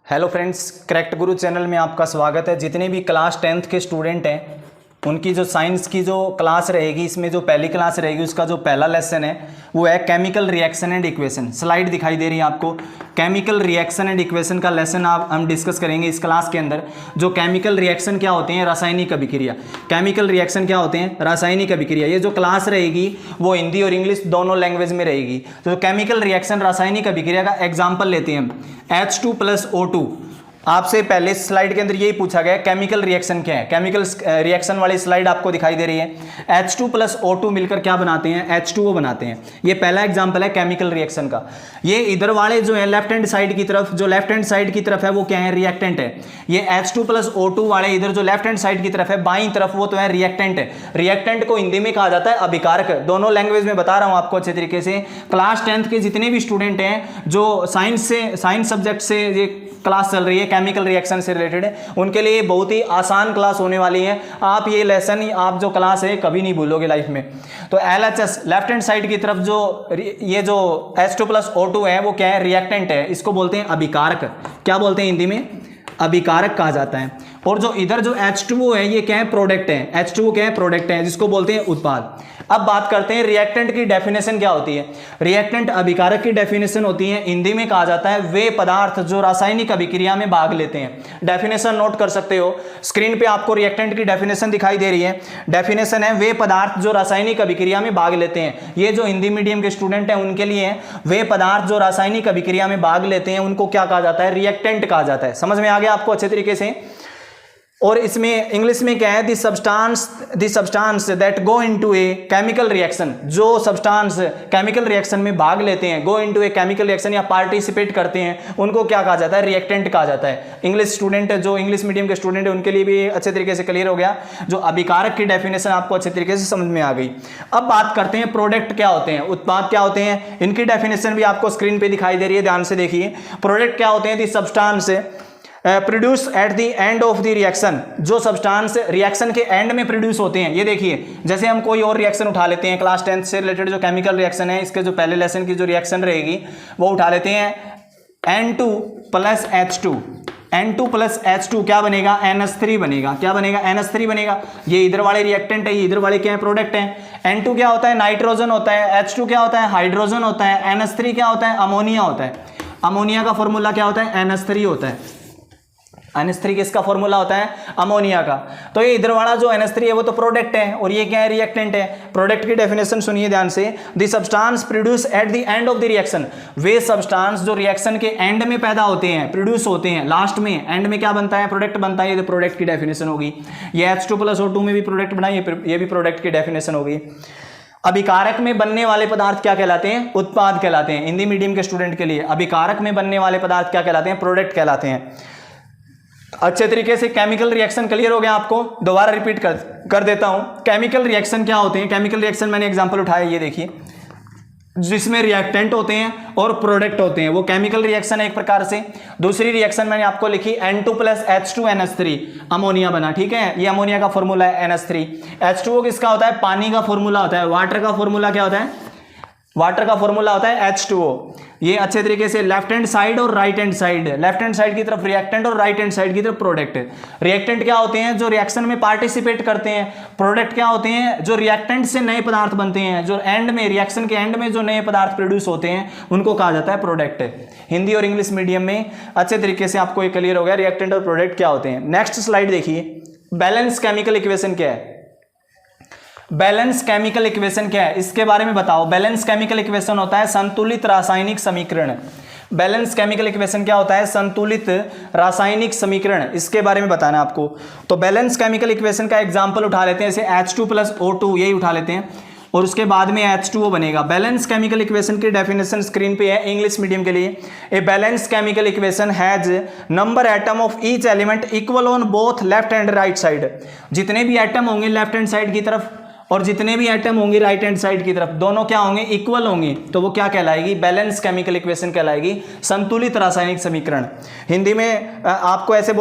Hello friends, correct गुरु channel में आपका स्वागत है। जितने भी क्लास 10th के स्टूडेंट हैं उनकी जो साइंस की जो क्लास रहेगी, इसमें जो पहली क्लास रहेगी उसका जो पहला लेसन है वो है chemical reaction and equation. Slide दिखाई दे रही है आपको। केमिकल रिएक्शन एंड इक्वेशन का लेसन हम डिस्कस करेंगे इस क्लास के अंदर। जो केमिकल रिएक्शन क्या होते हैं, रासायनिक अभिक्रिया। केमिकल रिएक्शन क्या होते हैं, रासायनिक अभिक्रिया। ये जो क्लास रहेगी वो हिंदी और इंग्लिश दोनों लैंग्वेज में रहेगी। तो केमिकल रिएक्शन रासायनिक अभिक्रिया का एग्जाम्पल लेते हैं हम। H2+O2। आपसे पहले स्लाइड के अंदर यही पूछा गया केमिकल रिएक्शन क्या है। केमिकल रिएक्शन वाली स्लाइड आपको दिखाई दे रही है। H2+O2 मिलकर क्या बनाते हैं, H2O बनाते हैं। ये पहला एग्जांपल है केमिकल रिएक्शन का। ये इधर वाले जो है लेफ्ट हैंड साइड की तरफ, जो लेफ्ट हैंड साइड की तरफ है वो क्या है, रिएक्टेंट है। ये H2+O2 वाले इधर जो लेफ्ट हैंड साइड की तरफ है, बाईं तरफ, वो तो है रिएक्टेंट है। रिएक्टेंट को हिंदी में कहा जाता है अभिकारक। दोनों लैंग्वेज में बता रहा हूं आपको अच्छे तरीके से। क्लास 10th के जितने भी स्टूडेंट हैं जो साइंस सब्जेक्ट से ये क्लास चल रही है, केमिकल रिएक्शन से रिलेटेड है, उनके लिए बहुत ही आसान क्लास होने वाली है। आप ये लेसन, आप जो क्लास है कभी नहीं भूलोगे लाइफ में। तो LHS लेफ्ट हैंड साइड की तरफ जो ये जो H2+O2 है वो क्या है, रिएक्टेंट है। इसको बोलते हैं अभिकारक। क्या बोलते हैं हिंदी में, अभिकारक कहा जाता है। और जो इधर जो H2O है ये क्या है, प्रोडक्ट है। H2O क्या है, प्रोडक्ट है, जिसको बोलते हैं उत्पाद। अब बात करते हैं रिएक्टेंट की डेफिनेशन क्या होती है। रिएक्टेंट अभिकारक की डेफिनेशन होती है, हिंदी में कहा जाता है वे पदार्थ जो रासायनिक अभिक्रिया में भाग लेते हैं। डेफिनेशन नोट कर सकते हो, स्क्रीन पे आपको रिएक्टेंट की डेफिनेशन दिखाई दे रही है। डेफिनेशन है वे पदार्थ जो रासायनिक अभिक्रिया में भाग लेते हैं। ये जो हिंदी मीडियम के स्टूडेंट हैं उनके लिए वे पदार्थ जो रासायनिक अभिक्रिया में भाग लेते हैं उनको क्या कहा जाता है, रिएक्टेंट कहा जाता है। समझ में आ गया आपको अच्छे तरीके से। और इसमें इंग्लिश में क्या है, the substance that go into a chemical reaction. जो सब्सटेंस केमिकल रिएक्शन में भाग लेते हैं, go into a chemical reaction या पार्टिसिपेट करते हैं, उनको क्या कहा जाता है, रिएक्टेंट कहा जाता है। इंग्लिश स्टूडेंट, जो इंग्लिश मीडियम के स्टूडेंट है उनके लिए भी अच्छे तरीके से क्लियर हो गया। जो अभिकारक की डेफिनेशन आपको अच्छे तरीके से समझ में आ गई। अब बात करते हैं प्रोडक्ट क्या होते हैं, उत्पाद क्या होते हैं। इनकी डेफिनेशन भी आपको स्क्रीन पे दिखाई दे रही है, ध्यान से देखिए। प्रोडक्ट क्या होते हैं, the substance produce at the end of the reaction. जो सब्सटेंस रिएक्शन के एंड में प्रोड्यूस होते हैं। ये देखिए, जैसे हम कोई और रिएक्शन उठा लेते हैं, क्लास 10th से रिलेटेड जो केमिकल रिएक्शन है, इसके जो पहले लेसन की जो रिएक्शन रहेगी वो उठा लेते हैं। N2+H2। N2+H2 क्या बनेगा, NH3 बनेगा। क्या बनेगा, NH3 बनेगा। ये इधर वाले रिएक्टेंट है, ये इधर वाले क्या है, प्रोडक्ट है। N2 क्या होता है, नाइट्रोजन होता है। H2 क्या होता है, हाइड्रोजन होता है। NH3 क्या होता है, अमोनिया होता है। अमोनिया का फॉर्मूला क्या होता है, NH3 होता है। NH3 किसका फॉर्मूला होता है, अमोनिया का। तो ये इधर वाला जो NH3 है वो तो प्रोडक्ट है और ये क्या है, रिएक्टेंट है। प्रोडक्ट की डेफिनेशन सुनिए ध्यान से। The substance produce at the end of the reaction. Way substance जो रिएक्शन के एंड में पैदा होते हैं, प्रोड्यूस होते हैं, लास्ट में, एंड में क्या बनता है, प्रोडक्ट बनता है। ये तो प्रोडक्ट की डेफिनेशन होगी। ये H2+O2 में भी प्रोडक्ट बना, ये भी प्रोडक्ट की डेफिनेशन होगी। अभिकारक में बनने वाले पदार्थ क्या कहलाते हैं, उत्पाद कहलाते हैं। हिंदी मीडियम के स्टूडेंट के लिए अभिकारक में बनने वाले पदार्थ क्या कहलाते हैं, प्रोडक्ट कहलाते हैं। अच्छे तरीके से केमिकल रिएक्शन क्लियर हो गया आपको। दोबारा रिपीट कर देता हूं। केमिकल रिएक्शन क्या होते हैं। केमिकल रिएक्शन मैंने एग्जांपल उठाया, ये देखिए, जिसमें रिएक्टेंट होते हैं और प्रोडक्ट होते हैं, वो केमिकल रिएक्शन है एक प्रकार से। दूसरी रिएक्शन मैंने आपको लिखी N2+H2NH3, अमोनिया बना। ठीक है, ये अमोनिया का फॉर्मूला है NH3। H2O किसका होता है, पानी का फॉर्मूला होता है। वाटर का फॉर्मूला क्या होता है, वाटर का फॉर्मूला होता है H2O। ये अच्छे तरीके से लेफ्ट हैंड साइड और right hand side, left hand side की तरफ रिएक्टेंट और राइट हैंड साइड की तरफ प्रोडक्ट। रिएक्टेंट क्या होते हैं, जो रिएक्शन में पार्टिसिपेट करते हैं। प्रोडक्ट क्या होते हैं, जो रिएक्टेंट से नए पदार्थ बनते हैं, जो एंड में, रिएक्शन के एंड में जो नए पदार्थ प्रोड्यूस होते हैं उनको कहा जाता है प्रोडक्ट। हिंदी और इंग्लिश मीडियम में अच्छे तरीके से आपको ये क्लियर हो गया रिएक्टेंट और प्रोडक्ट क्या होते हैं। नेक्स्ट स्लाइड देखिए। बैलेंस केमिकल इक्वेशन क्या है, बैलेंस केमिकल इक्वेशन क्या है, इसके बारे में बताओ। बैलेंस केमिकल इक्वेशन होता है संतुलित रासायनिक समीकरण। बैलेंस केमिकल इक्वेशन क्या होता है, संतुलित रासायनिक समीकरण। इसके बारे में बताना आपको। तो बैलेंस केमिकल इक्वेशन का एग्जांपल उठा लेते हैं, जैसे H2+O2 यही उठा लेते हैं और उसके बाद में H2O बनेगा। बैलेंस केमिकल इक्वेशन की डेफिनेशन स्क्रीन पे है इंग्लिश मीडियम के लिए। A balance chemical equation has number atom of each element equal on both left and right side. जितने भी एटम होंगे लेफ्ट हैंड साइड की तरफ और जितने भी एटम होंगे राइट हैंड साइड की तरफ दोनों क्या होंगे, इक्वल होंगे, तो वो क्या कहलाएगी, बैलेंस केमिकल इक्वेशन कहलाएगी, संतुलित रासायनिक समीकरण। हिंदी में आपको ऐसे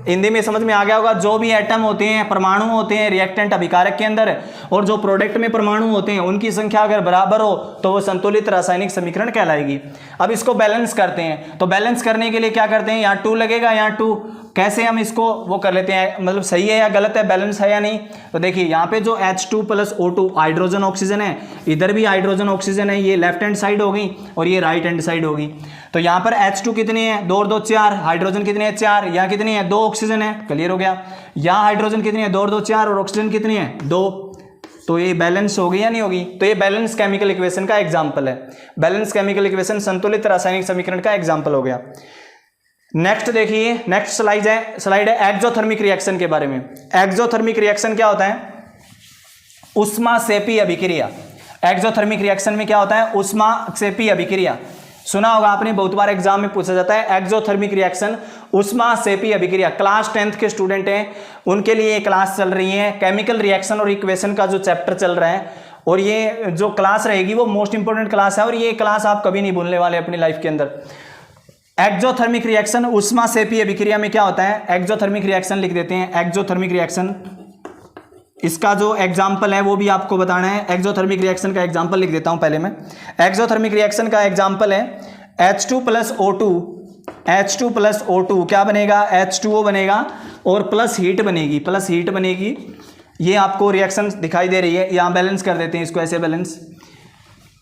हिंदी में समझ में आ गया होगा, जो भी एटम होते हैं, परमाणु होते हैं रिएक्टेंट अभिकारक के अंदर, और जो प्रोडक्ट में परमाणु होते हैं उनकी संख्या अगर बराबर हो तो वो संतुलित रासायनिक समीकरण कहलाएगी। अब इसको बैलेंस करते हैं, तो बैलेंस करने के लिए क्या करते हैं, यहाँ 2 लगेगा, यहाँ 2, कैसे हम इसको वो कर लेते हैं, मतलब सही है या गलत है, बैलेंस है या नहीं। तो देखिए यहाँ पे जो H2 + O2 हाइड्रोजन ऑक्सीजन है, इधर भी हाइड्रोजन ऑक्सीजन है, ये लेफ्ट हैंड साइड होगी और ये राइट हैंड साइड होगी। तो यहाँ पर H2 कितनी है, 2 और 2 4, हाइड्रोजन कितनी है 4, यहाँ कितनी है 2 ऑक्सीजन है, क्लियर हो गया। यहाँ हाइड्रोजन कितनी है 2 और 2 4 और ऑक्सीजन कितनी है 2, तो ये बैलेंस होगी या नहीं होगी। तो ये बैलेंस केमिकल इक्वेशन का एग्जाम्पल है, बैलेंस केमिकल इक्वेशन संतुलित रासायनिक समीकरण का एग्जाम्पल हो गया। नेक्स्ट देखिए, नेक्स्ट स्लाइड है एक्सोथर्मिक रिएक्शन के बारे में। एक्सोथर्मिक रिएक्शन क्या होता है, ऊष्माक्षेपी अभिक्रिया। एक्सोथर्मिक रिएक्शन में क्या होता है, ऊष्माक्षेपी अभिक्रिया। सुना होगा आपने, बहुत बार एग्जाम में पूछा जाता है एक्सोथर्मिक रिएक्शन, ऊष्माक्षेपी अभिक्रिया। क्लास 10th के स्टूडेंट हैं उनके लिए ये क्लास चल रही है, केमिकल रिएक्शन और इक्वेशन का जो चैप्टर चल रहा है, और ये जो क्लास रहेगी वो मोस्ट इंपोर्टेंट क्लास है, और ये क्लास आप कभी नहीं भूलने वाले अपनी लाइफ के अंदर। एक्सोथर्मिक रिएक्शन ऊष्माक्षेपी अभिक्रिया में क्या होता है, एक्सोथर्मिक रिएक्शन लिख देते हैं। एक्सोथर्मिक रिएक्शन, इसका जो एग्जाम्पल है वो भी आपको बताना है। एक्सोथर्मिक रिएक्शन का एग्जाम्पल लिख देता हूं पहले मैं। एक्सोथर्मिक रिएक्शन का एग्जाम्पल है H2 + O2, H2 + O2 क्या बनेगा, H2O बनेगा और प्लस हीट बनेगी, प्लस हीट बनेगी। ये आपको रिएक्शन दिखाई दे रही है, यहाँ बैलेंस कर देते हैं इसको, ऐसे बैलेंस।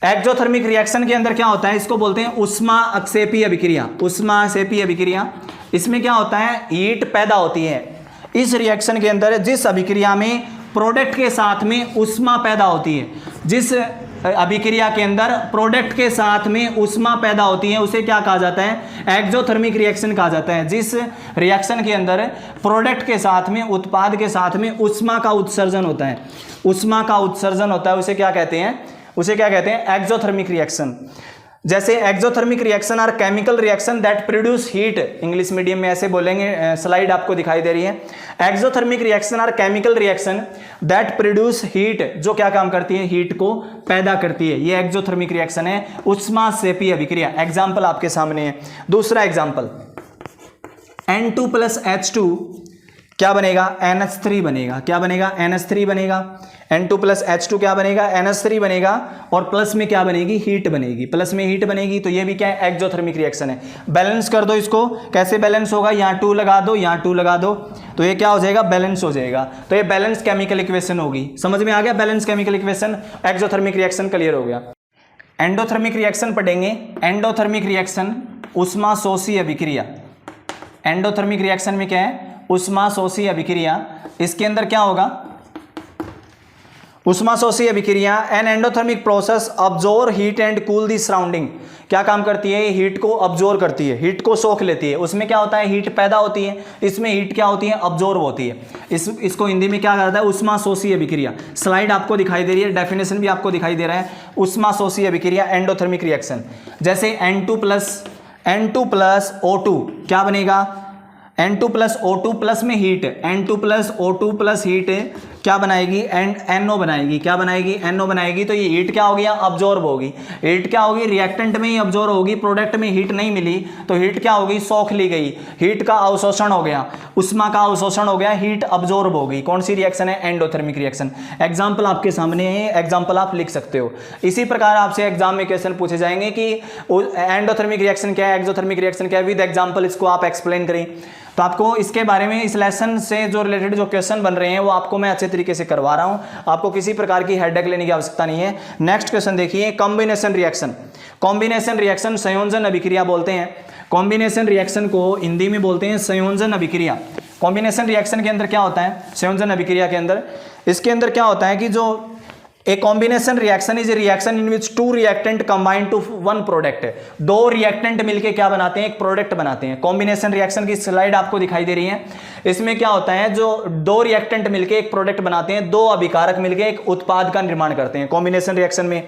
एक्सोथर्मिक रिएक्शन के अंदर क्या होता है, इसको बोलते हैं ऊष्माक्षेपी अभिक्रिया। ऊष्माक्षेपी अभिक्रिया, इसमें क्या होता है, हीट पैदा होती है। इस रिएक्शन के अंदर जिस अभिक्रिया में प्रोडक्ट के साथ में ऊष्मा पैदा होती है, जिस अभिक्रिया के अंदर प्रोडक्ट के साथ में ऊष्मा पैदा होती है, उसे क्या कहा जाता है, एक्सोथर्मिक रिएक्शन कहा जाता है। जिस रिएक्शन के अंदर प्रोडक्ट के साथ में, उत्पाद के साथ में ऊष्मा का उत्सर्जन होता है, ऊष्मा का उत्सर्जन होता है, उसे क्या कहते हैं, उसे क्या कहते हैं, एक्सोथर्मिक रिएक्शन। जैसे exothermic reaction are chemical reaction that produce heat, English medium में ऐसे बोलेंगे, स्लाइड आपको दिखाई दे रही है। Exothermic reaction are chemical reaction that produce heat, जो क्या काम करती है, हीट को पैदा करती है, ये एक्सोथर्मिक रिएक्शन है, ऊष्माक्षेपी अभिक्रिया। एग्जाम्पल आपके सामने है। दूसरा एग्जाम्पल, N2 + H2 क्या बनेगा, NH3 बनेगा, क्या बनेगा, NH3 बनेगा। N2 + H2 क्या बनेगा, NH3 बनेगा, और प्लस में क्या बनेगी, हीट बनेगी, प्लस में हीट बनेगी। तो ये भी क्या है, एक्सोथर्मिक रिएक्शन है। बैलेंस कर दो इसको, कैसे बैलेंस होगा, यहाँ 2 लगा दो, यहाँ 2 लगा दो, तो ये क्या हो जाएगा, बैलेंस हो जाएगा। तो ये बैलेंस केमिकल इक्वेशन होगी। समझ में आ गया, balance chemical equation, exothermic reaction clear हो गया। एंडोथर्मिक रिएक्शन पढ़ेंगे। एंडोथर्मिक रिएक्शन ऊष्माशोषी अभिक्रिया। एंडोथर्मिक रिएक्शन में क्या है, ऊष्माशोषी अभिक्रिया। इसके अंदर क्या होगा, ऊष्माशोषी अभिक्रिया, an endothermic process absorb heat and cool the surrounding. क्या काम करती है, हीट को अब्जॉर्ब करती है, हीट को सोख लेती है। उसमें क्या होता है, हीट पैदा होती है, इसमें हीट क्या होती है, अब्जॉर्ब होती है। इसको हिंदी में क्या कहा जाता है, ऊष्माशोषी अभिक्रिया। स्लाइड आपको दिखाई दे रही है, डेफिनेशन भी आपको दिखाई दे रहा है। ऊष्माशोषी अभिक्रिया, एंडोथर्मिक रिएक्शन। जैसे N2 + O2 क्या बनेगा, N2 + O2 प्लस में heat, N2 + O2 plus heat क्या बनाएगी, NO बनाएगी, क्या बनाएगी, NO बनाएगी। तो ये हीट क्या होगी, अब्जॉर्ब होगी। हीट क्या होगी, रिएक्टेंट में ही अब्जॉर्ब होगी, प्रोडक्ट में हीट नहीं मिली तो हीट क्या होगी, सोख ली गई, हीट का अवशोषण हो गया, उष्मा का अवशोषण हो गया, हीट अब्जॉर्ब हो गई। कौन सी रिएक्शन है, एंडोथर्मिक रिएक्शन। एग्जाम्पल आपके सामने है, एग्जाम्पल आप लिख सकते हो। इसी प्रकार आपसे एग्जाम में क्वेश्चन पूछे जाएंगे कि एंडोथर्मिक रिएक्शन क्या है, एक्सोथर्मिक रिएक्शन क्या है, विद एग्जाम्पल इसको आप एक्सप्लेन करें। तो आपको इसके बारे में, इस लेसन से जो रिलेटेड जो क्वेश्चन बन रहे हैं वो आपको मैं अच्छे तरीके से करवा रहा हूं, आपको किसी प्रकार की हेडेक लेने की आवश्यकता नहीं है। नेक्स्ट क्वेश्चन देखिए, कॉम्बिनेशन रिएक्शन। कॉम्बिनेशन रिएक्शन संयोजन अभिक्रिया बोलते हैं। कॉम्बिनेशन रिएक्शन को हिंदी में बोलते हैं संयोजन अभिक्रिया। कॉम्बिनेशन रिएक्शन के अंदर क्या होता है, संयोजन अभिक्रिया के अंदर, इसके अंदर क्या होता है कि जो a combination reaction is a reaction in which 2 reactant combine to 1 product. 2 reactant मिलके क्या बनाते हैं, एक प्रोडक्ट बनाते हैं। कॉम्बिनेशन रिएक्शन की स्लाइड आपको दिखाई दे रही है। इसमें क्या होता है, जो 2 रिएक्टेंट मिलके एक प्रोडक्ट बनाते हैं, 2 अभिकारक मिलके एक उत्पाद का निर्माण करते हैं कॉम्बिनेशन रिएक्शन में।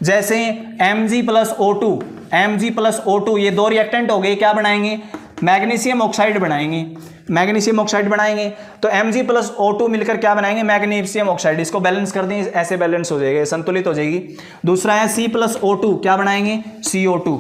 जैसे Mg + O2, Mg + O2 ये 2 रिएक्टेंट हो गए, क्या बनाएंगे, मैग्नीशियम ऑक्साइड बनाएंगे, मैग्नीशियम ऑक्साइड बनाएंगे तो Mg प्लस O2 मिलकर क्या बनाएंगे, मैग्नीशियम ऑक्साइड। इसको बैलेंस कर दें, ऐसे बैलेंस हो जाएगा, संतुलित हो जाएगी। दूसरा है C प्लस O2, क्या बनाएंगे, CO2।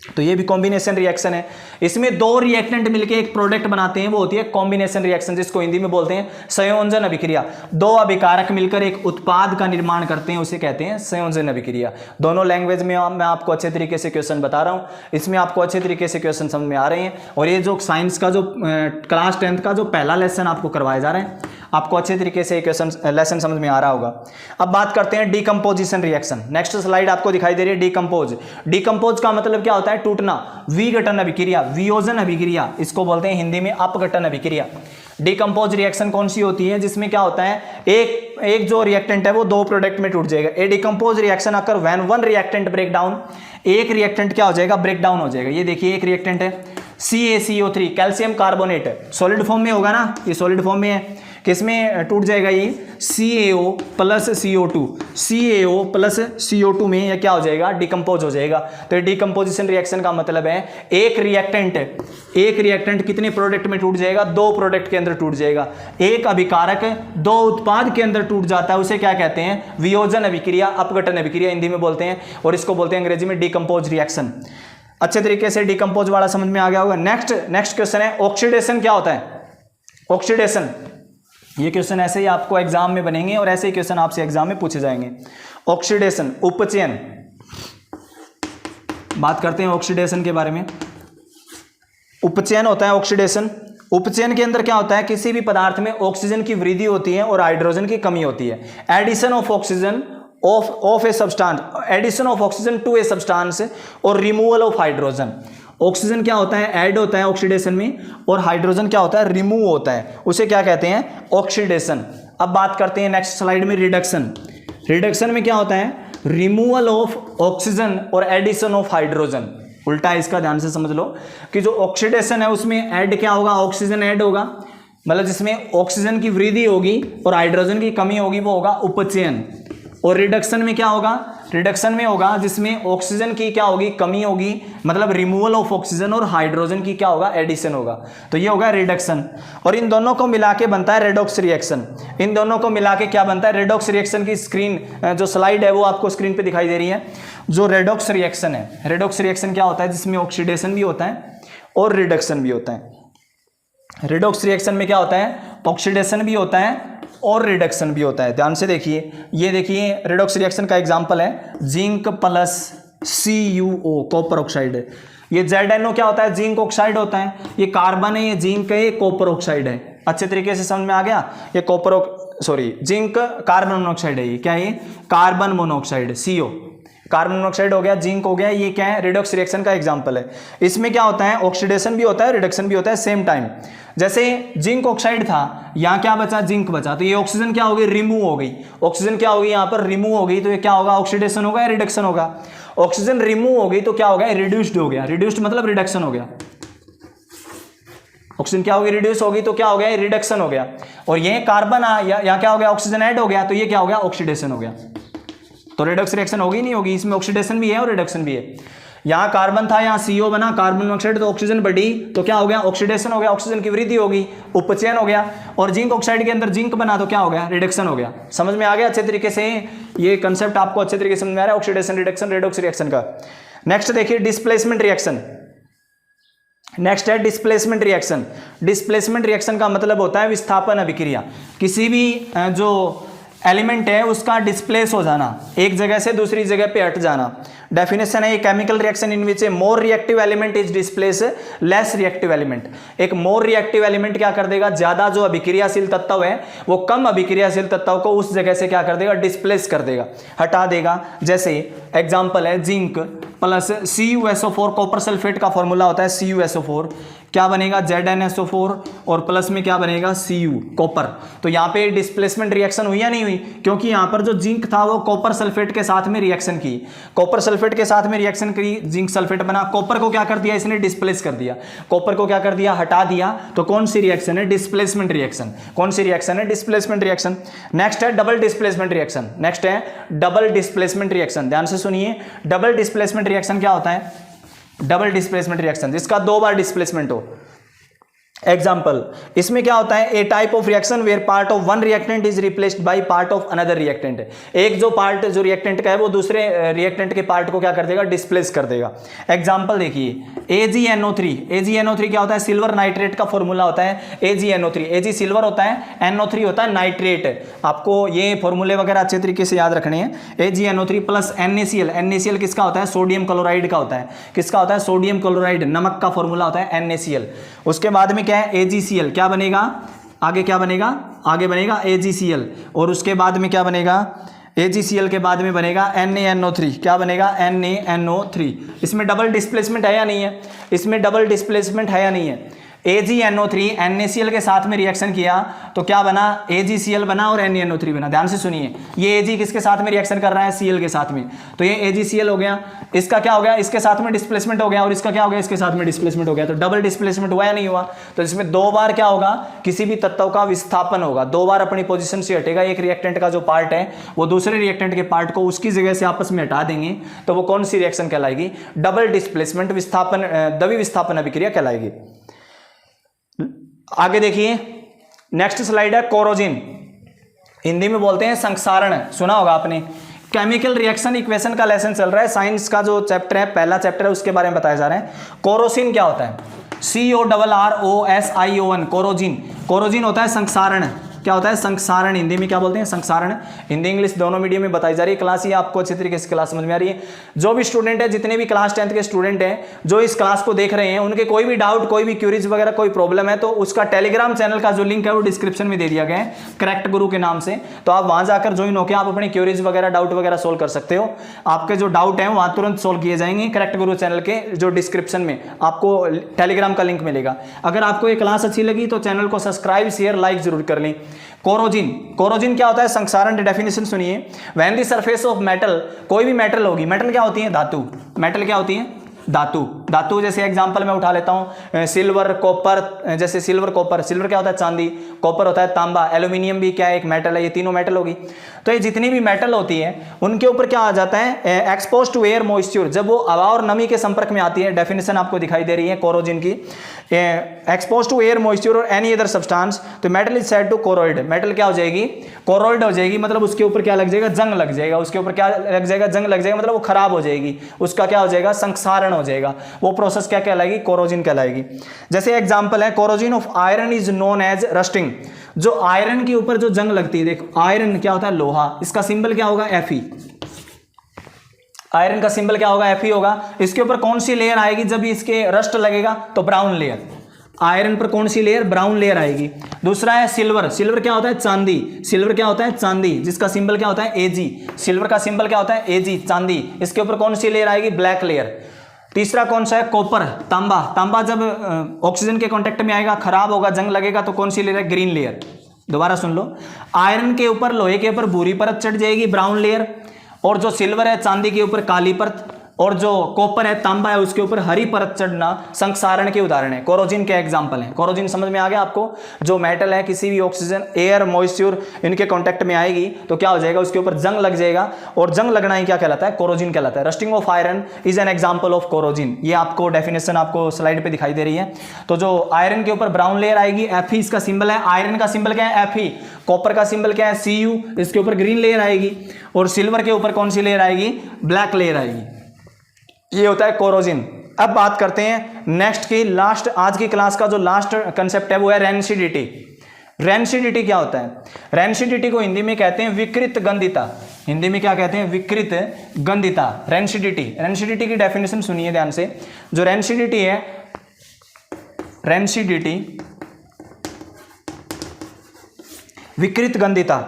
तो ये भी कॉम्बिनेशन रिएक्शन है। इसमें दो रिएक्टेंट मिलके एक प्रोडक्ट बनाते हैं, वो होती है कॉम्बिनेशन रिएक्शन, जिसको हिंदी में बोलते हैं संयोजन अभिक्रिया। दो अभिकारक मिलकर एक उत्पाद का निर्माण करते हैं, उसे कहते हैं संयोजन अभिक्रिया। दोनों लैंग्वेज में मैं आपको अच्छे तरीके से क्वेश्चन बता रहा हूँ, इसमें आपको अच्छे तरीके से क्वेश्चन समझ में आ रहे हैं। और ये जो साइंस का जो क्लास 10th का जो पहला लेसन आपको करवाया जा रहा है, आपको अच्छे तरीके से क्वेश्चन लेसन समझ में आ रहा होगा। अब बात करते हैं डीकंपोजिशन रिएक्शन। नेक्स्ट स्लाइड आपको दिखाई दे रही है डीकंपोज। डीकंपोज का मतलब क्या होता है, टूटना। विघटन अभिक्रिया, वियोजन अभिक्रिया, इसको बोलते हैं हिंदी में अपघटन अभिक्रिया। डीकंपोज रिएक्शन कौन सी होती है, जिसमें क्या होता है, एक जो रिएक्टेंट है वो दो प्रोडक्ट में टूट जाएगा। A decompose reaction occur when one reactant break down, एक रिएक्टेंट क्या हो जाएगा, ब्रेक डाउन हो जाएगा। ये देखिए एक रिएक्टेंट है CaCO3, calcium carbonate, solid form में होगा ना, ये सॉलिड फॉर्म में है। किसमें टूट जाएगा, ये CaO plus CO2, CaO plus CO2 में यह क्या हो जाएगा, डिकम्पोज हो जाएगा। तो डीकंपोजिशन रिएक्शन का मतलब है एक रिएक्टेंट कितने प्रोडक्ट में टूट जाएगा, दो प्रोडक्ट के अंदर टूट जाएगा। एक अभिकारक दो उत्पाद के अंदर टूट जाता है, उसे क्या कहते हैं, वियोजन अभिक्रिया, अपघटन अभिक्रिया हिंदी में बोलते हैं, और इसको बोलते हैं अंग्रेजी में डीकंपोज रिएक्शन। अच्छे तरीके से डीकंपोज वाला समझ में आ गया होगा। नेक्स्ट क्वेश्चन है ऑक्सीडेशन क्या होता है, ऑक्सीडेशन। ये क्वेश्चन ऐसे ही आपको एग्जाम में बनेंगे और ऐसे ही क्वेश्चन आपसे एग्जाम में पूछे जाएंगे। ऑक्सीडेशन, उपचयन, बात करते हैं ऑक्सीडेशन के बारे में। उपचयन होता है ऑक्सीडेशन। उपचयन के अंदर क्या होता है, किसी भी पदार्थ में ऑक्सीजन की वृद्धि होती है और हाइड्रोजन की कमी होती है। Addition of oxygen of a substance, addition of oxygen to a substance और रिमूवल ऑफ हाइड्रोजन। ऑक्सीजन क्या होता है, ऐड होता है ऑक्सीडेशन में, और हाइड्रोजन क्या होता है, रिमूव होता है, उसे क्या कहते हैं, ऑक्सीडेशन। अब बात करते हैं नेक्स्ट स्लाइड में रिडक्शन। रिडक्शन में क्या होता है, रिमूवल ऑफ ऑक्सीजन और एडिशन ऑफ हाइड्रोजन। उल्टा है इसका, ध्यान से समझ लो कि जो ऑक्सीडेशन है उसमें ऐड क्या होगा, ऑक्सीजन ऐड होगा, मतलब जिसमें ऑक्सीजन की वृद्धि होगी और हाइड्रोजन की कमी होगी, वो होगा उपचयन। और रिडक्शन में क्या होगा, रिडक्शन में होगा जिसमें ऑक्सीजन की क्या होगी, कमी होगी, मतलब रिमूवल ऑफ ऑक्सीजन, और हाइड्रोजन की क्या होगा, एडिशन होगा। तो ये होगा रिडक्शन। और इन दोनों को मिला के बनता है रेडॉक्स रिएक्शन। इन दोनों को मिला के क्या बनता है, रेडॉक्स रिएक्शन की स्क्रीन जो स्लाइड है वो आपको स्क्रीन पे दिखाई दे रही है। जो रेडॉक्स रिएक्शन है, रेडॉक्स रिएक्शन क्या होता है, जिसमें ऑक्सीडेशन भी होता है और रिडक्शन भी होता है। रेडॉक्स रिएक्शन में क्या होता है, ऑक्सीडेशन भी होता है और रिडक्शन भी होता है। ध्यान से देखिए, ये देखिए रेडॉक्स रिएक्शन का एग्जांपल है zinc plus CuO, copper oxide है। ये ZnO क्या होता है, जिंक ऑक्साइड होता है। ये कार्बन है, ये जिंक है, ये कॉपर ऑक्साइड है। अच्छे तरीके से समझ में आ गया। ये जिंक कार्बन मोनोऑक्साइड है। ये क्या है, carbon monoxide, CO, carbon monoxide हो गया, जिंक हो गया। ये क्या है, रेडॉक्स रिएक्शन का एग्जांपल है। इसमें क्या होता है, ऑक्सीडेशन भी होता है, रिडक्शन भी होता है सेम टाइम। जैसे जिंक ऑक्साइड था, यहाँ क्या बचा, जिंक बचा, तो ये ऑक्सीजन क्या हो गई, रिमूव हो गई। ऑक्सीजन क्या होगी, यहाँ पर रिमूव हो गई, तो ये क्या होगा, ऑक्सीडेशन होगा या रिडक्शन होगा। ऑक्सीजन रिमूव हो गई तो क्या हो गया, रिड्यूस्ड हो गया। रिड्यूस्ड मतलब रिडक्शन हो गया। ऑक्सीजन क्या होगी, रिड्यूस होगी तो क्या हो गया, रिडक्शन हो गया। और ये कार्बन यहाँ क्या हो गया, ऑक्सीजन ऐड हो गया, तो ये क्या हो गया, ऑक्सीडेशन हो गया। तो रिडक्स रिएक्शन होगी नहीं होगी, इसमें ऑक्सीडेशन भी है और रिडक्शन भी है। यहाँ कार्बन था, यहाँ CO बना, कार्बन मोनोऑक्साइड, तो ऑक्सीजन बढ़ी तो क्या हो गया, ऑक्सीडेशन हो गया, ऑक्सीजन की वृद्धि होगी, उपचयन हो गया। और जिंक ऑक्साइड के अंदर जिंक बना तो क्या हो गया, रिडक्शन हो गया। समझ में आ गया अच्छे तरीके से, ये कंसेप्ट आपको अच्छे तरीके से समझ में आ रहा है ऑक्सीडेशन, रिडक्शन, रेडॉक्स रिएक्शन का। नेक्स्ट देखिए डिस्प्लेसमेंट रिएक्शन। नेक्स्ट है डिस्प्लेसमेंट रिएक्शन। डिस्प्लेसमेंट रिएक्शन का मतलब होता है विस्थापन अभिक्रिया। किसी भी जो एलिमेंट है उसका डिस्प्लेस हो जाना, एक जगह से दूसरी जगह पे हट जाना। डेफिनेशन है ये chemical reaction in which A more reactive element is displace less reactive element. एक मोर रिएक्टिव एलिमेंट क्या कर देगा, ज्यादा जो अभिक्रियाशील तत्व है वो कम अभिक्रियाशील तत्व को उस जगह से क्या कर देगा, डिस्प्लेस कर देगा, हटा देगा। जैसे एग्जांपल है zinc plus CuSO4, copper sulphate का फॉर्मूला होता है CuSO4, क्या बनेगा ZnSO4, और प्लस में क्या बनेगा Cu, कॉपर। तो यहाँ पे डिस्प्लेसमेंट रिएक्शन हुई या नहीं हुई, क्योंकि यहाँ पर जो जिंक था वो कॉपर सल्फेट के साथ में रिएक्शन की, कॉपर सल्फेट के साथ में रिएक्शन की, जिंक सल्फेट बना, कॉपर को क्या कर दिया इसने, डिस्प्लेस कर दिया, कॉपर को क्या कर दिया, हटा दिया। तो कौन सी रिएक्शन है, डिस्प्लेसमेंट रिएक्शन। कौन सी रिएक्शन है, डिस्प्लेसमेंट रिएक्शन। नेक्स्ट है डबल डिस्प्लेसमेंट रिएक्शन। नेक्स्ट है डबल डिस्प्लेसमेंट रिएक्शन। ध्यान से सुनिए, डबल डिस्प्लेसमेंट रिएक्शन क्या होता है, डबल डिस्प्लेसमेंट रिएक्शन जिसका 2 बार डिस्प्लेसमेंट हो। एग्जाम्पल, इसमें क्या होता है, a type of reaction where part of one reactant is replaced by part of another reactant. एक जो पार्ट जो रिएक्टेंट का है वो दूसरे रिएक्टेंट के पार्ट को क्या कर देगा, डिस्प्लेस कर देगा। एग्जाम्पल देखिए, AgNO3, AgNO3 क्या होता है, सिल्वर नाइट्रेट का फॉर्मूला होता है AgNO3। Ag सिल्वर होता है, NO3 होता है नाइट्रेट। आपको ये फॉर्मूले वगैरह अच्छे तरीके से याद रखने हैं। AgNO3 प्लस NaCl, NaCl किसका होता है, सोडियम क्लोराइड का होता है। किसका होता है, सोडियम क्लोराइड, नमक का फॉर्मूला होता है NaCl। उसके बाद में क्या है, AgCl, क्या बनेगा आगे, क्या बनेगा आगे बनेगा AgCl, और उसके बाद में क्या बनेगा, AgCl के बाद में बनेगा NaNO3, क्या बनेगा NaNO3। इसमें डबल डिस्प्लेसमेंट है या नहीं है, इसमें डबल डिस्प्लेसमेंट है या नहीं है। AgNO3 NaCl के साथ में रिएक्शन किया तो क्या बना, AgCl बना और NaNO3 बना। ध्यान से सुनिए, ये Ag किसके साथ में रिएक्शन कर रहा है, Cl के साथ में, तो ये AgCl हो गया। इसका क्या हो गया, इसके साथ में डिस्प्लेसमेंट हो गया, और इसका क्या हो गया, इसके साथ में डिस्प्लेसमेंट हो गया। तो डबल डिस्प्लेसमेंट हुआ या नहीं हुआ। तो इसमें 2 बार क्या होगा, किसी भी तत्व का विस्थापन होगा, 2 बार अपनी पोजीशन से हटेगा। एक रिएक्टेंट का जो पार्ट है वो दूसरे रिएक्टेंट के पार्ट को उसकी जगह से आपस में हटा देंगे, तो वो कौन सी रिएक्शन कहलाएगी, डबल डिस्प्लेसमेंट विस्थापन, द्वि विस्थापन अभिक्रिया कहलाएगी। आगे देखिए, नेक्स्ट स्लाइड है कोरोजिन, हिंदी में बोलते हैं संक्षारण, सुना होगा आपने। केमिकल रिएक्शन इक्वेशन का लेसन चल रहा है, साइंस का जो चैप्टर है, पहला चैप्टर है, उसके बारे में बताया जा रहा है। कोरोसिन क्या होता है, CORROSION, कोरोजिन। कोरोजिन होता है संक्षारण। क्या होता है, संक्षारण, हिंदी में क्या बोलते हैं, संक्षारण। हिंदी इंग्लिश दोनों मीडियम में बताई जा रही है क्लास, ये आपको अच्छी तरीके से क्लास समझ में आ रही है। जो भी स्टूडेंट है, जितने भी क्लास 10th के स्टूडेंट हैं जो इस क्लास को देख रहे हैं, उनके कोई भी डाउट, कोई भी क्यूरीज वगैरह, कोई प्रॉब्लम है, तो उसका टेलीग्राम चैनल का जो लिंक है वो डिस्क्रिप्शन में दे दिया गया है, करेक्ट गुरु के नाम से। तो आप वहां जाकर ज्वाइन होकर आप अपनी क्यूरीज वगैरह, डाउट वगैरह सोल्व कर सकते हो। आपके जो डाउट है वहां तुरंत सोल्व किए जाएंगे। करेक्ट गुरु चैनल के जो डिस्क्रिप्शन में आपको टेलीग्राम का लिंक मिलेगा। अगर आपको ये क्लास अच्छी लगी तो चैनल को सब्सक्राइब, शेयर, लाइक जरूर कर लें। कोरोजिन, कोरोजिन क्या होता है, संक्षारण। डेफिनेशन सुनिए, when the surface of metal, कोई भी मेटल होगी, मेटल क्या होती है, धातु। मेटल क्या होती है, धातु। धातु जैसे एग्जांपल मैं उठा लेता हूं, सिल्वर, कॉपर, जैसे सिल्वर, कॉपर, सिल्वर क्या होता है, चांदी, कॉपर होता है तांबा, एल्यूमिनियम भी क्या है, एक मेटल है, ये तीनों मेटल होगी। तो ये जितनी भी मेटल होती है उनके ऊपर क्या आ जाता है, एक्सपोज टू एयर मॉइस्चर, जब वो हवा और नमी के संपर्क में आती है। डेफिनेशन आपको दिखाई दे रही है कोरोजिन की, एक्सपोज टू एयर मॉइस्चर और एनी अदर सब्सटेंस, तो metal is said to corrode. Metal क्या हो जाएगी, कोरोइड हो जाएगी, मतलब उसके ऊपर क्या लग जाएगा, जंग लग जाएगा। उसके ऊपर क्या लग जाएगा, जंग लग जाएगा, मतलब वो खराब हो जाएगी, उसका क्या हो जाएगा, संक्षारण हो जाएगा। वो प्रोसेस क्या कहलाएगी, कोरोजिन कहलाएगी। जैसे एग्जांपल है, corrosion of iron is known as rusting. जो आयरन के ऊपर जो जंग लगती है, देखो आयरन क्या होता है, लोहा, इसका सिंबल क्या होगा, Fe। आयरन का सिंबल क्या होगा, Fe होगा। इसके ऊपर कौन सी लेयर आएगी, जब इसके रस्ट लगेगा तो ब्राउन लेयर। आयरन पर कौन सी लेयर, ब्राउन लेयर आएगी। दूसरा है सिल्वर, सिल्वर क्या होता है, चांदी। सिल्वर क्या होता है, चांदी, जिसका सिंबल क्या होता है, Ag। सिल्वर का सिंबल क्या होता है, Ag, चांदी। इसके ऊपर कौन सी लेयर आएगी, ब्लैक लेयर। तीसरा कौन सा है, कॉपर, तांबा। तांबा जब ऑक्सीजन के कांटेक्ट में आएगा, खराब होगा, जंग लगेगा, तो कौन सी लेयर है, ग्रीन लेयर। दोबारा सुन लो, आयरन के ऊपर, लोहे के ऊपर भूरी परत चढ़ जाएगी, ब्राउन लेयर, और जो सिल्वर है, चांदी के ऊपर काली परत, और जो कॉपर है, तांबा है, उसके ऊपर हरी परत चढ़ना संक्षारण के उदाहरण है। कोरोजिन के एग्जांपल है। कोरोजिन समझ में आ गया आपको, जो मेटल है किसी भी ऑक्सीजन, एयर, मॉइस्चर इनके कांटेक्ट में आएगी तो क्या हो जाएगा, उसके ऊपर जंग लग जाएगा, और जंग लगना ही क्या कहलाता है, कोरोजिन कहलाता है। Rusting of iron is an example of corrosion. ये आपको डेफिनेशन आपको स्लाइड पे दिखाई दे रही है। तो जो आयरन के ऊपर ब्राउन लेयर आएगी, Fe इसका सिंबल है। आयरन का सिंबल क्या है, Fe। कॉपर का सिंबल क्या है, Cu, इसके ऊपर ग्रीन लेयर आएगी, और सिल्वर के ऊपर कौन सी लेयर आएगी, ब्लैक लेयर आएगी। ये होता है कोरोजिन। अब बात करते हैं नेक्स्ट की, लास्ट, आज की क्लास का जो लास्ट कंसेप्ट है वो है रेंसिडिटी। रेंसिडिटी क्या होता है, रेंसिडिटी को हिंदी में कहते हैं विकृत गंधिता। हिंदी में क्या कहते हैं, विकृत गंधिता, रेंसिडिटी। रेंसिडिटी की डेफिनेशन सुनिए ध्यान से। जो रेंसिडिटी है, रेंसिडिटी विकृत गंधिता,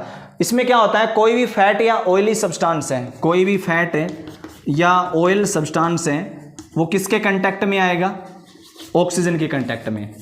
इसमें क्या होता है, कोई भी फैट या ऑयली सब्सटेंस है, कोई भी फैट या ऑयल सब्सटेंस है, वो किसके कांटेक्ट में आएगा, ऑक्सीजन के कांटेक्ट में।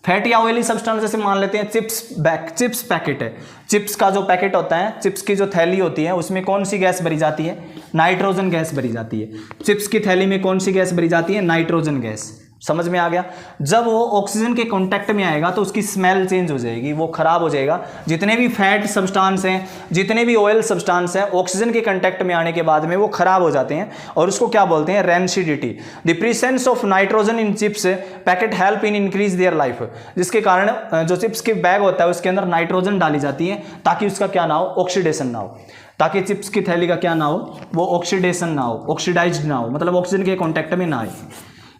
फैट या ऑयली सब्सटेंस जैसे मान लेते हैं चिप्स पैकेट है, चिप्स का जो पैकेट होता है, चिप्स की जो थैली होती है, उसमें कौन सी गैस भरी जाती है, नाइट्रोजन गैस भरी जाती है। चिप्स की थैली में कौन सी गैस भरी जाती है, नाइट्रोजन गैस। समझ में आ गया। जब वो ऑक्सीजन के कांटेक्ट में आएगा तो उसकी स्मेल चेंज हो जाएगी, वो खराब हो जाएगा। जितने भी फैट सब्सटेंस हैं, जितने भी ऑयल सब्सटेंस हैं, ऑक्सीजन के कांटेक्ट में आने के बाद में वो खराब हो जाते हैं और उसको क्या बोलते हैं, rancidity. The presence of nitrogen in chips packet help in increase their life, जिसके कारण जो चिप्स के बैग होता है उसके अंदर नाइट्रोजन डाली जाती है ताकि उसका क्या ना हो, ऑक्सीडेशन ना हो, ताकि चिप्स की थैली का क्या ना हो, वो ऑक्सीडेशन ना हो, ऑक्सीडाइज्ड ना हो, मतलब ऑक्सीजन के कांटेक्ट में ना आए।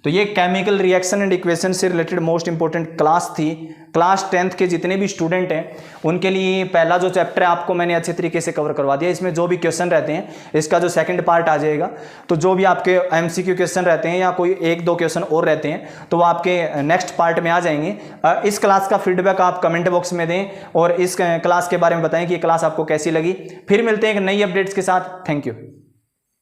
तो ये केमिकल रिएक्शन एंड इक्वेशन से रिलेटेड मोस्ट इंपॉर्टेंट क्लास थी। क्लास 10th के जितने भी स्टूडेंट हैं उनके लिए पहला जो चैप्टर है आपको मैंने अच्छे तरीके से कवर करवा दिया। इसमें जो भी क्वेश्चन रहते हैं इसका जो सेकंड पार्ट आ जाएगा, तो जो भी आपके MCQ क्वेश्चन रहते हैं या कोई 1-2 क्वेश्चन और रहते हैं तो वो आपके नेक्स्ट पार्ट में आ जाएंगे। इस क्लास का फीडबैक आप कमेंट बॉक्स में दें और इस क्लास के बारे में बताएं कि ये क्लास आपको कैसी लगी। फिर मिलते हैं एक नई अपडेट्स के साथ। Thank you.